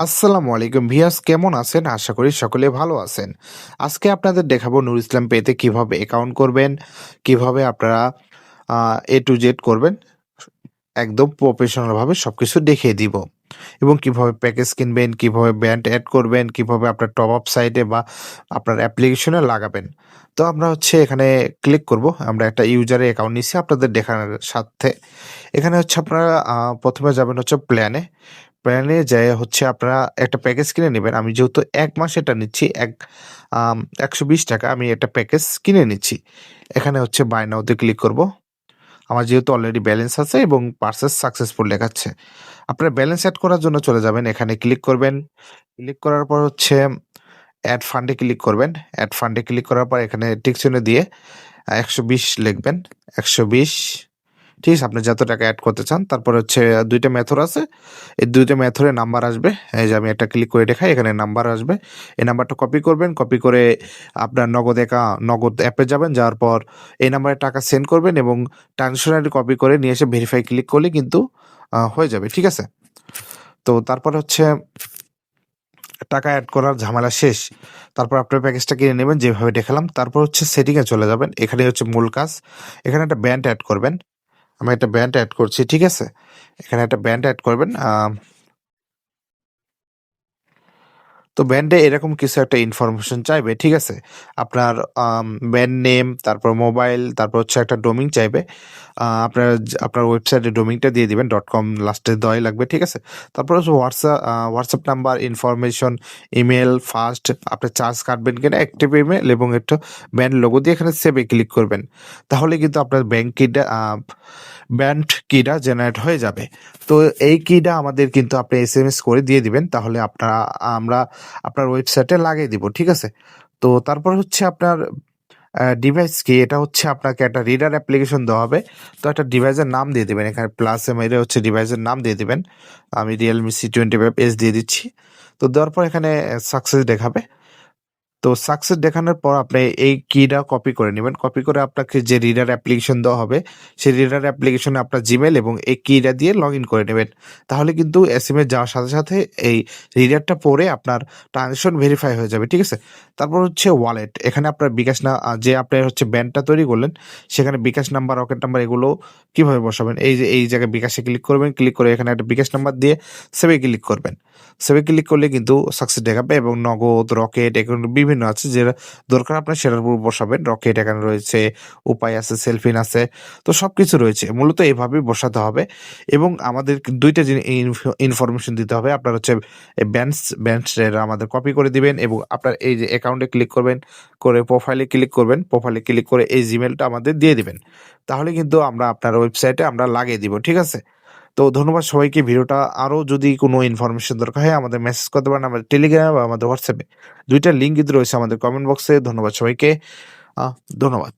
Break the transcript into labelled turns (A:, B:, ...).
A: আসসালামু আলাইকুম ভিউয়ার্স, কেমন আছেন? আশা করি সকলে ভালো আছেন। আজকে আপনাদের দেখাবো নুর ইসলাম পেতে কিভাবে অ্যাকাউন্ট করবেন, কিভাবে আপনারা আ A to Z করবেন। একদম প্রফেশনাল ভাবে সবকিছু দেখিয়ে দিব। এবং কিভাবে প্যাকেজ কিনবেন, কিভাবে ব্যান্ড এড করবেন, কিভাবে আপনার টপ আপ সাইটে বা আপনার অ্যাপ্লিকেশনে লাগাবেন। তো আমরা এখানে ক্লিক করব। আমরা একটা ইউজারের অ্যাকাউন্ট নিচ্ছি আপনাদের দেখানোর স্বার্থে। এখানে আপনারা ১ম এ যাবেন প্ল্যানে। প্ল্যানে যেয়ে আপনারা একটা প্যাকেজ কিনে নিবেন। আমি যেহেতু ১ মাস এটা নিচ্ছি, ৳১২০ আমি একটা প্যাকেজ কিনে নিচ্ছি। এখানে বাই নাও তে ক্লিক করব। আমার যেহেতু অলরেডি ব্যালেন্স আছে এবং পারচেজ সাকসেসফুল দেখাচ্ছে। আপনারা ব্যালেন্স এড করার জন্য চলে যাবেন। এখানে ক্লিক করবেন। ক্লিক করার পর এড ফান্ড এ ক্লিক করবেন। এড ফান্ড এ ক্লিক করার পর এখানে টিক চিহ্ন দিয়ে ১২০ লিখবেন। ১২০ ঠিক আছে? আপনি যত টাকা এড করতে চান। তারপর ২ টা মেথড আছে। এই ২ টা মেথডে নাম্বার আসবে। এই যে আমি একটা ক্লিক করে দেখাই, এখানে নাম্বার আসবে। এই নাম্বারটা কপি করবেন। কপি করে আপনার নগদ অ্যাপে যাবেন। যাওয়ার পর এই নাম্বারে টাকা সেন্ড করবেন এবং ট্রান্সফার আইডি কপি করে নিয়ে এসে ভেরিফাই ক্লিক করলে কিন্তু হয়ে যাবে। ঠিক আছে? তো তারপর টাকা এড করার ঝামেলা শেষ। তারপর আপনার প্যাকেজটা কিনে নেবেন যেভাবে দেখালাম। তারপর সেটিং এ চলে যাবেন। এখানে মূল কাজ। এখানে একটা ব্যান্ড এড করবেন। আমি একটা ব্যান্ড এড করছি। ঠিক আছে? এখানে একটা ব্যান্ড এড করবেন। তো ব্যান্ডে এরকম কিছু একটা ইনফরমেশন চাইবে। ঠিক আছে? আপনার ব্যান্ড নেম, তারপর মোবাইল, তারপর একটা ডোমিন চাইবে। আপনার ওয়েবসাইটে ডোমিনটা দিয়ে দিবেন। .com লাস্টে দেওয়াই লাগবে। ঠিক আছে? তারপর WhatsApp number, information, email, first আপনি চার্জ কাটবেন কিনা, অ্যাক্টিভ ইমেইল এবং একটু ব্যান্ড লোগো দিয়ে এখানে সেভ এ ক্লিক করবেন। তাহলে কিন্তু আপনার ব্যান্ড কিটা জেনারেট হয়ে যাবে। তো এই কিটা আমাদের কিন্তু আপনি এসএমএস করে দিয়ে দিবেন। তাহলে আমরা আপনার ওয়েবসাইটে লাগিয়ে দিব। ঠিক আছে? তো তারপর আপনার ডিভাইস কি? এটা আপনাকে একটা রিডার অ্যাপ্লিকেশন দেওয়া হবে। তো একটা ডিভাইসের নাম দিয়ে দিবেন। এখানে প্লাসে মেরে ডিভাইসের নাম দিয়ে দিবেন। আমি Realme C25s দিয়ে দিচ্ছি। তো দেওয়ার পর এখানে সাকসেস দেখাবে। তো সাকসেস দেখানোর পর আপনি এই কিটা কপি করে নিবেন। কপি করে আপনাকে যে রিডার অ্যাপ্লিকেশন দেওয়া হবে, সেই রিডার অ্যাপ্লিকেশনে আপনার জিমেইল এবং এই কিটা দিয়ে লগইন করে নেবেন। তাহলে কিন্তু এসএমএস যাওয়ার সাথে, সাথে এই রিডারটা পড়ে আপনার ট্রান্সেকশন ভেরিফাই হয়ে যাবে। ঠিক আছে? তারপর ওয়ালেট। এখানে আপনার বিকাশ না যে আপনি ব্যান্ডটা তৈরি করলেন, সেখানে বিকাশ নাম্বার, রকেট নাম্বার এগুলো কিভাবে বসাবেন? এই যে এই জায়গায় বিকাশে ক্লিক করবেন। ক্লিক করে এখানে একটা বিকাশ নাম্বার দিয়ে সেভে ক্লিক করবেন। সেভে ক্লিক করলে কিন্তু সাকসেস দেখাবে এবং নগদ, রকেট এগুলো বিভিন্ন আছে যেটা দরকার আপনার সেটার উপর বসাবেন। রকেট এখানে রয়েছে, উপায় আছে, সেলফিন আছে। তো সবকিছু রয়েছে। মূলত এভাবেই বসাতে হবে এবং আমাদের ২ টা ইনফরমেশন দিতে হবে। আপনার এই ব্যান্ডস আমাদের কপি করে দিবেন এবং আপনার এই যে অ্যাকাউন্টে ক্লিক করবেন, করে প্রোফাইলে ক্লিক করবেন। প্রোফাইলে ক্লিক করে এই জিমেইলটা আমাদের দিয়ে দিবেন। তাহলে কিন্তু আমরা আপনার ওয়েবসাইটে আমরা লাগিয়ে দিব। ঠিক আছে? তো ধন্যবাদ সবাইকে। ভিডিওটা আরো যদি কোনো ইনফরমেশন দরকার হয় আমাদের মেসেজ করতে পারেন আমাদের টেলিগ্রামে বা আমাদের হোয়াটসঅ্যাপে। ২ টা লিঙ্ক কিন্তু রয়েছে আমাদের কমেন্ট বক্সে। ধন্যবাদ সবাইকে। ধন্যবাদ।